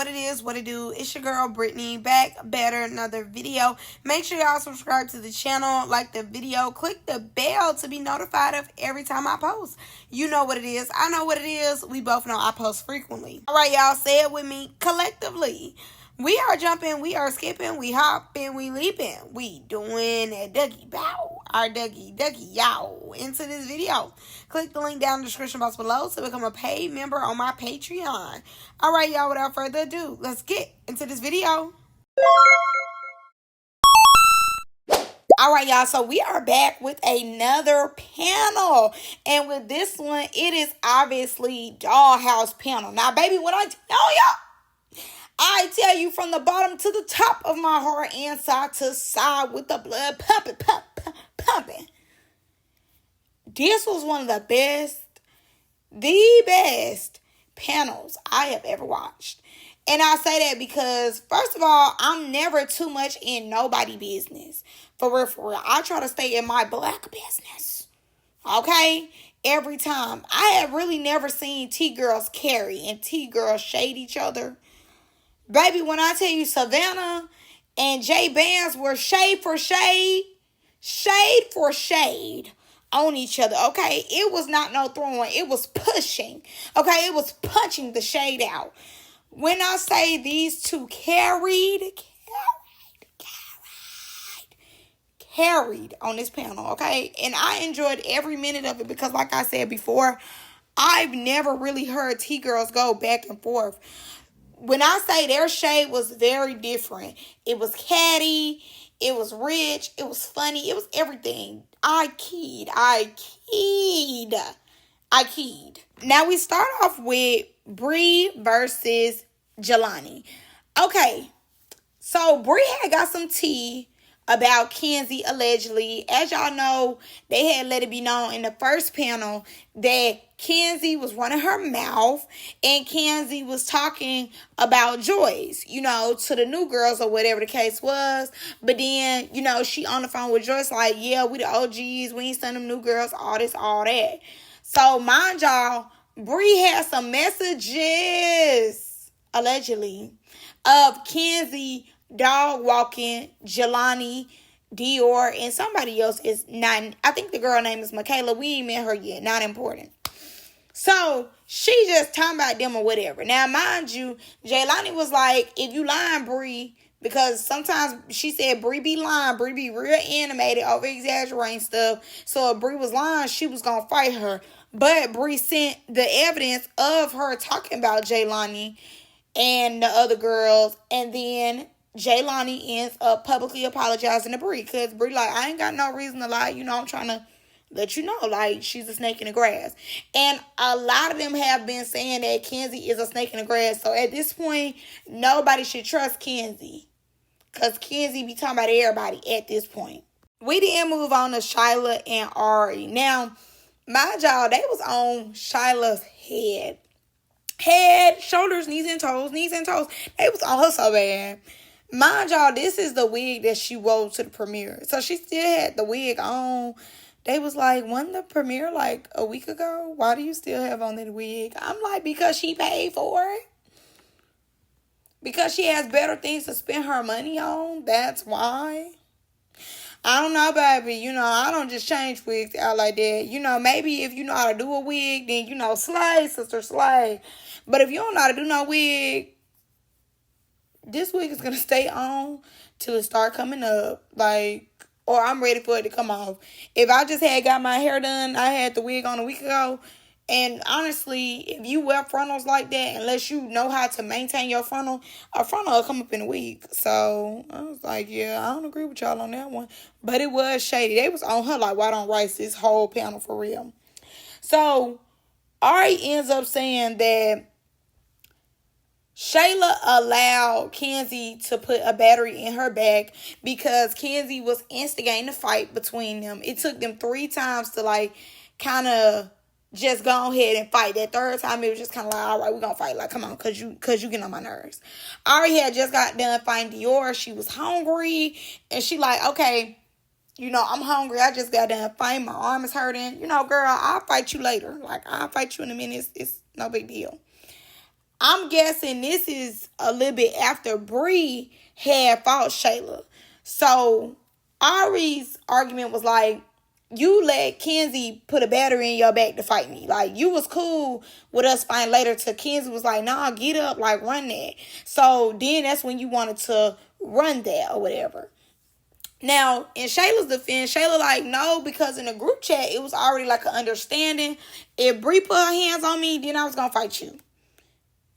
what it is, what it do. It's your girl Brittany, back better another video. Make sure y'all subscribe to the channel, like the video, click the bell to be notified of every time I post. You know what it is, I know what it is. We both know I post frequently. All right, y'all, say it with me collectively. We are jumping, we are skipping, we hopping, we leaping. We doing a Dougie bow, our Dougie yow into this video. Click the link down in the description box below to become a paid member on my Patreon. All right, y'all, without further ado, let's get into this video. All right, y'all, so we are back with another panel. And with this one, it is obviously Dollhouse panel. Now, baby, when I tell y'all, I tell you from the bottom to the top of my heart and side to side with the blood pumping. This was one of the best panels I have ever watched. And I say that because, first of all, I'm never too much in nobody business. For real. I try to stay in my black business. Okay? Every time. I have really never seen T-girls carry and T-girls shade each other. Baby, when I tell you Savannah and jaybeez were shade for shade on each other, okay? It was not no throwing. It was pushing, okay? It was punching the shade out. When I say these two carried on this panel, okay? And I enjoyed every minute of it because, like I said before, I've never really heard T-girls go back and forth. When I say their shade was very different, it was catty, it was rich, it was funny, it was everything. I keyed. Now we start off with Bri versus Jaylani. Okay, so Bri had got some tea about Kenzie allegedly. As y'all know, they had let it be known in the first panel that Kenzie was running her mouth and Kenzie was talking about Joyce, you know, to the new girls or whatever the case was. But then, you know, she on the phone with Joyce like, yeah, we the OGs, we ain't send them new girls, all this, all that. So mind y'all, Bri had some messages, allegedly, of Kenzie dog walking Jaylani, Dior, and somebody else is not. I think the girl name is Michaela. We ain't met her yet. Not important. So she just talking about them or whatever. Now, mind you, Jaylani was like, if you lying, Bri, because sometimes she said Bri be lying. Bri be real animated, over exaggerating stuff. So if Bri was lying, she was gonna fight her. But Bri sent the evidence of her talking about Jaylani and the other girls, and then Jaylani ends up publicly apologizing to Bri because Bri like, I ain't got no reason to lie. You know, I'm trying to let you know, like, she's a snake in the grass. And a lot of them have been saying that Kenzie is a snake in the grass. So at this point, nobody should trust Kenzie because Kenzie be talking about everybody at this point. We then move on to Shayla and Ari. Now, mind y'all, they was on Shayla's head, shoulders, knees and toes. They was on her so bad. Mind y'all, this is the wig that she wore to the premiere. So she still had the wig on. They was like, wasn't the premiere like a week ago? Why do you still have on that wig? I'm like, because she paid for it. Because she has better things to spend her money on. That's why. I don't know, baby. You know, I don't just change wigs out like that. You know, maybe if you know how to do a wig, then, you know, slay, sister, slay. But if you don't know how to do no wig, this wig is going to stay on till it start coming up. Like, or I'm ready for it to come off. If I just had got my hair done, I had the wig on a week ago. And honestly, if you wear frontals like that, unless you know how to maintain your frontal, a frontal will come up in a week. So I was like, yeah, I don't agree with y'all on that one. But it was shady. They was on her like white on rice this whole panel for real. So Ari ends up saying that Shayla allowed Kenzie to put a battery in her back because Kenzie was instigating a fight between them. It took them 3 times to like kind of just go ahead and fight. That third time, it was just kind of like, all right, we're going to fight. Like, come on, because you getting on my nerves. Ari had just got done fighting Dior. She was hungry. And she like, okay, you know, I'm hungry. I just got done fighting. My arm is hurting. You know, girl, I'll fight you later. Like, I'll fight you in a minute. It's no big deal. I'm guessing this is a little bit after Bri had fought Shayla. So Ari's argument was like, you let Kenzie put a battery in your back to fight me. Like, you was cool with us fighting later till Kenzie was like, nah, get up, like, run that. So then that's when you wanted to run that or whatever. Now, in Shayla's defense, Shayla like, no, because in the group chat, it was already like an understanding. If Bri put her hands on me, then I was going to fight you.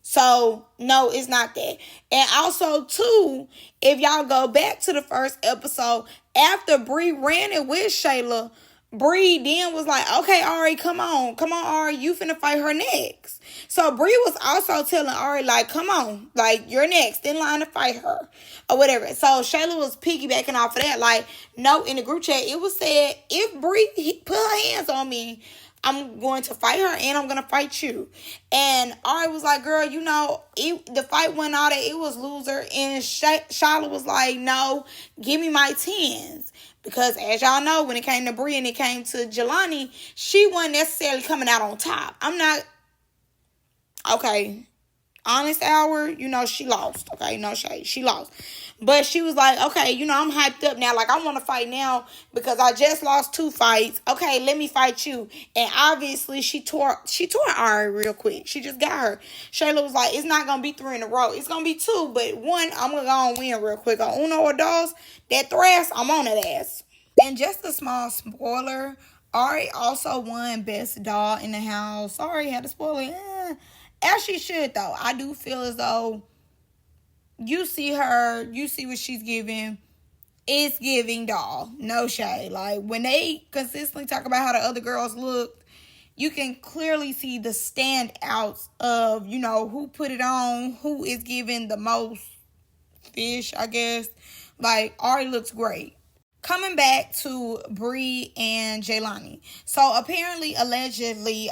So, no, it's not that. And also, too, if y'all go back to the first episode, after Bri ran it with Shayla, Bri then was like, okay, Ari, come on, Ari, you finna fight her next. So Bri was also telling Ari, like, come on, like, you're next in line to fight her, or whatever. So Shayla was piggybacking off of that, like, no, in the group chat, it was said, if Bri put her hands on me, I'm going to fight her and I'm going to fight you. And Ari was like, girl, you know, the fight went out that it was loser. And Shayla was like, no, give me my 10s. Because as y'all know, when it came to Bri and it came to Jaylani, she wasn't necessarily coming out on top. I'm not, okay, honest hour, you know, she lost. Okay, no shade, she lost. But she was like, okay, you know, I'm hyped up now. Like, I want to fight now because I just lost 2 fights. Okay, let me fight you. And obviously, she tore Ari real quick. She just got her. Shayla was like, it's not going to be 3 in a row. It's going to be 2, but 1, I'm going to go and win real quick. On uno or dos, that thrust, I'm on that ass. And just a small spoiler, Ari also won Best Doll in the House. Sorry, had to spoil it. As she should, though. I do feel as though you see her, you see what she's giving. It's giving doll. No shade. Like, when they consistently talk about how the other girls look, you can clearly see the standouts of, you know, who put it on, who is giving the most fish, I guess. Like, Ari looks great. Coming back to Bri and Jaylani. So, apparently, allegedly,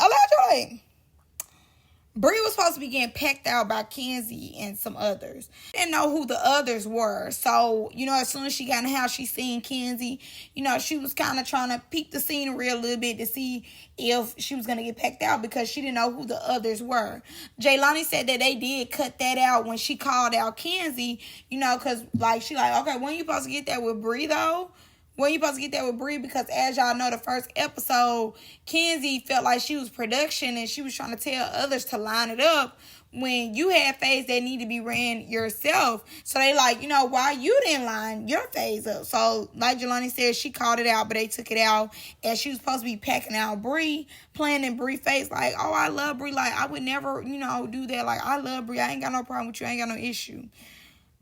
Bri was supposed to be getting pecked out by Kenzie and some others. Didn't know who the others were. So, you know, as soon as she got in the house, she seen Kenzie. You know, she was kind of trying to peek the scenery a little bit to see if she was going to get pecked out because she didn't know who the others were. Jaylani said that they did cut that out when she called out Kenzie, you know, because, like, she like, okay, when you supposed to get that with Bri, though? When you supposed to get that with Bri? Because as y'all know, the first episode, Kenzie felt like she was production and she was trying to tell others to line it up when you had phase that need to be ran yourself. So they like, you know, why you didn't line your phase up? So like Jaylani said, she called it out, but they took it out. And she was supposed to be packing out Bri, playing in Bri face like, oh, I love Bri. Like, I would never, you know, do that. Like, I love Bri. I ain't got no problem with you. I ain't got no issue.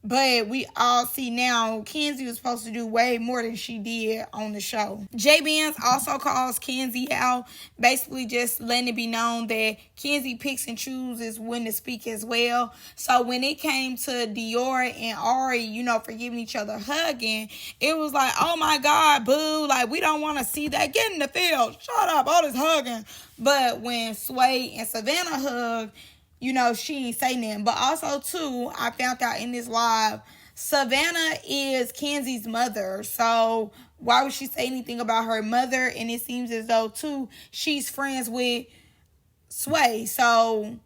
But we all see now Kenzie was supposed to do way more than she did on the show. jaybeez also calls Kenzie out, basically just letting it be known that Kenzie picks and chooses when to speak as well. So when it came to Dior and Ari, you know, for giving each other hugging, it was like, oh my God, boo, like we don't want to see that. Get in the field. Shut up, all this hugging. But when Sway and Savannah hugged, you know, she ain't say nothing. But also, too, I found out in this live, Savannah is Kenzie's mother. So why would she say anything about her mother? And it seems as though, too, she's friends with Sway. So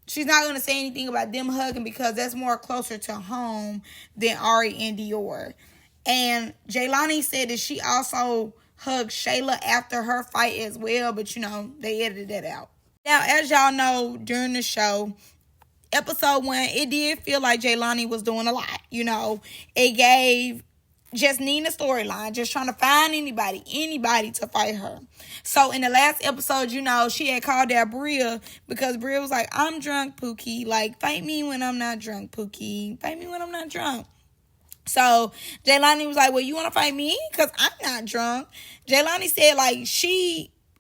she's not going to say anything about them hugging because that's more closer to home than Ari and Dior. And Jaylani said that she also hugged Shayla after her fight as well. But, you know, they edited that out. Now, as y'all know, during the show, episode 1, it did feel like Jaylani was doing a lot. You know, it gave just needing a storyline, just trying to find anybody to fight her. So, in the last episode, you know, she had called out Bria because Bria was like, I'm drunk, Pookie. Like, fight me when I'm not drunk, Pookie. Fight me when I'm not drunk. So, Jaylani was like, well, you want to fight me? Because I'm not drunk. Jaylani said, like,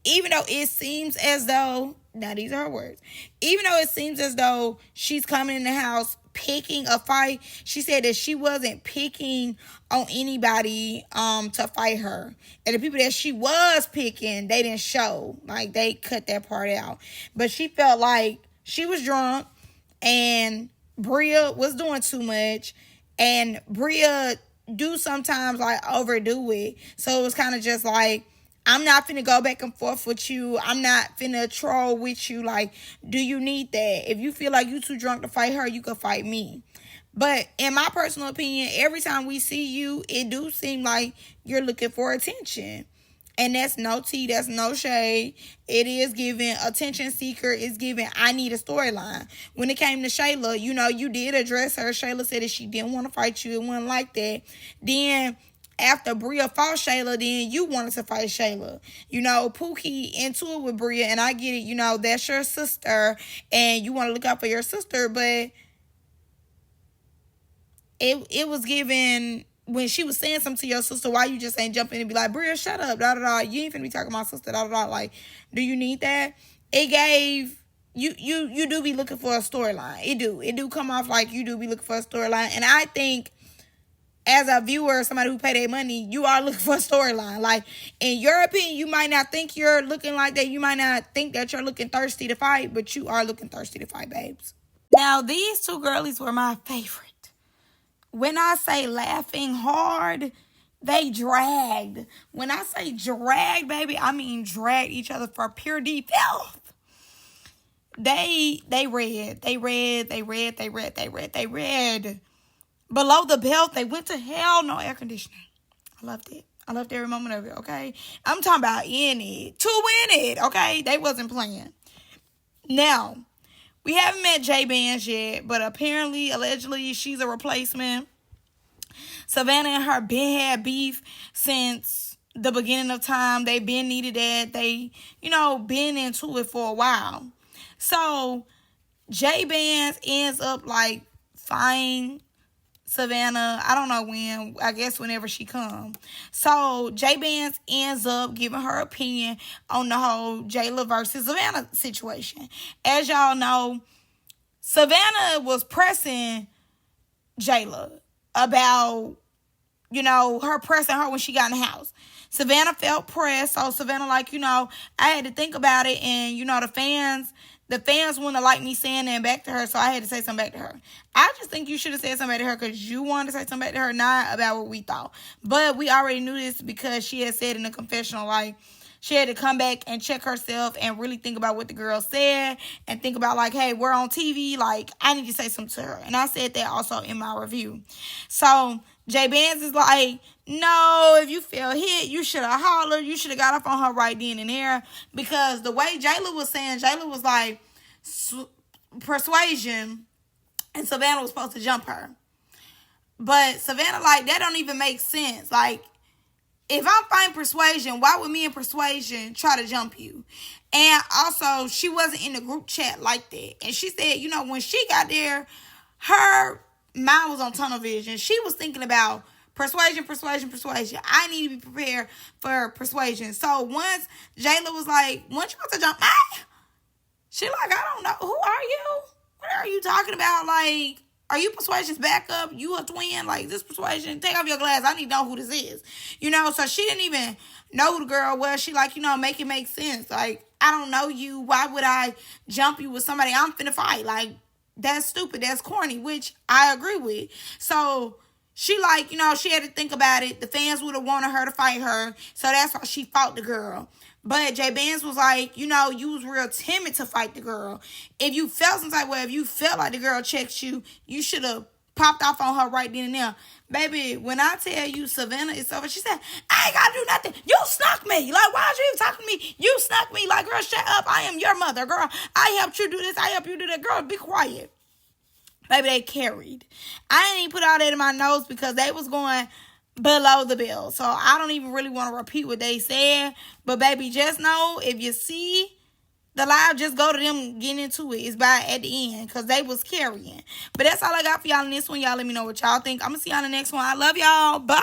even though it seems as though, now these are her words, even though it seems as though she's coming in the house picking a fight, she said that she wasn't picking on anybody to fight her. And the people that she was picking, they didn't show. Like, they cut that part out. But she felt like she was drunk and Bria was doing too much. And Bria do sometimes, like, overdo it. So it was kind of just like, I'm not finna go back and forth with you. I'm not finna troll with you. Like, do you need that? If you feel like you too drunk to fight her, you can fight me. But in my personal opinion, every time we see you, it do seem like you're looking for attention. And that's no tea, that's no shade. It is giving attention seeker. It's giving I need a storyline. When it came to Shayla, you did address her. Shayla said that she didn't want to fight you. It wasn't like that. Then after Bria fought Shayla, then you wanted to fight Shayla. Pookie into it with Bria, and I get it, that's your sister, and you want to look out for your sister, but it was given when she was saying something to your sister, why you just ain't jumping and be like, Bria, shut up, da da da. You ain't finna be talking about sister, da da da. Like, do you need that? It gave you do be looking for a storyline. It do come off like you do be looking for a storyline, and I think as a viewer, somebody who pay their money, you are looking for a storyline. Like, in your opinion, you might not think you're looking like that. You might not think that you're looking thirsty to fight, but you are looking thirsty to fight, babes. Now, these two girlies were my favorite. When I say laughing hard, they dragged. When I say dragged, baby, I mean dragged each other for pure deep filth. They read. Below the belt, they went to hell, no air conditioning. I loved it. I loved every moment of it, okay? I'm talking about in it, to win it, okay? They wasn't playing. Now, we haven't met jaybeez yet, but apparently, allegedly, she's a replacement. Savannah and her been had beef since the beginning of time. They been needed that. They, been into it for a while. So, jaybeez ends up, like, fine Savannah, I don't know when, I guess whenever she comes. So, jaybeez ends up giving her opinion on the whole Jayla versus Savannah situation. As y'all know, Savannah was pressing Jayla about, her pressing her when she got in the house. Savannah felt pressed, so Savannah I had to think about it, and, the fans wouldn't have liked me saying that back to her, so I had to say something back to her. I just think you should have said something back to her because you wanted to say something back to her, not about what we thought. But we already knew this because she had said in the confessional, she had to come back and check herself and really think about what the girl said and think about, hey, we're on TV. I need to say something to her. And I said that also in my review. So, jaybeez is no, if you feel hit, you should have hollered. You should have got up on her right then and there. Because the way Jayla was saying, Jayla was persuasion, and Savannah was supposed to jump her. But Savannah, that don't even make sense. If I'm fighting persuasion, why would me and persuasion try to jump you? And also, she wasn't in the group chat like that. And she said, when she got there, her mind was on tunnel vision. She was thinking about persuasion. I need to be prepared for persuasion. So once Jayla was once you want to jump, she I don't know. Who are you? What are you talking about? Are you persuasion's backup? You a twin? This persuasion? Take off your glass. I need to know who this is. So she didn't even know who the girl was. She make it make sense. I don't know you. Why would I jump you with somebody I'm finna fight? That's stupid. That's corny, which I agree with. So she she had to think about it. The fans would have wanted her to fight her. So that's why she fought the girl. But jaybeez was you was real timid to fight the girl. If you felt some type of way, if you felt like the girl checked you, you should have popped off on her right then and there. Baby, when I tell you Savannah is over, she said, I ain't got to do nothing. You snuck me. Why are you even talking to me? You snuck me. Girl, shut up. I am your mother. Girl, I helped you do this. I helped you do that. Girl, be quiet. Baby, they carried. I didn't even put all that in my notes because they was going below the belt. So I don't even really want to repeat what they said. But baby, just know if you see the live, just go to them getting into it. It's by at the end because they was carrying. But that's all I got for y'all in this one. Y'all let me know what y'all think. I'm going to see y'all in the next one. I love y'all. Bye.